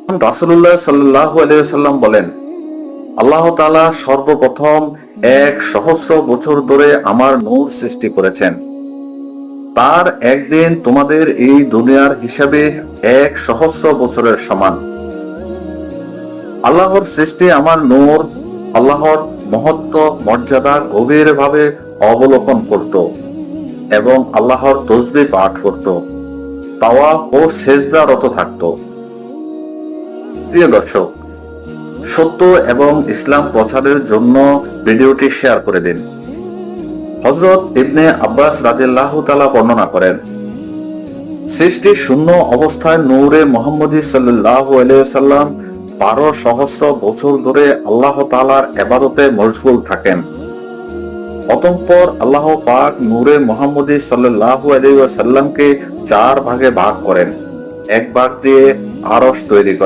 রাসূলুল্লাহ সাল্লাল্লাহু আলাইহি ওয়াসাল্লাম বলেন, আল্লাহ তাআলা সর্বপ্রথম 1,000 বছর ধরে আমার নূর সৃষ্টি করেছেন। তার একদিন তোমাদের এই দুনিয়ার হিসাবে 1,000 বছরের সমান। আল্লাহর সৃষ্টি আমার নূর আল্লাহর মহত্ব মর্যাদা গভীরভাবে অবলোকন করত এবং আল্লাহর তসবিহ পাঠ করত, তাওয়াফ ও সেজদারত থাকত। প্রিয় দর্শক, সত্য এবং ইসলাম প্রচারের জন্য ভিডিওটি শেয়ার করে দিন। হযরত ইবনে আব্বাস রাদিয়াল্লাহু তাআলা বর্ণনা করেন, সৃষ্টি শূন্য অবস্থায় নূরে মুহাম্মদী সাল্লাল্লাহু আলাইহি ওয়াসাল্লাম 12,000 বছর ধরে আল্লাহ তাআলার ইবাদতে মশগুল থাকেন। অতঃপর আল্লাহ পাক নূরে মুহাম্মদী সাল্লাল্লাহু আলাইহি ওয়াসাল্লামকে 4 ভাগে ভাগ করেন। এক ভাগ দিয়ে আরশ তৈরি করেন।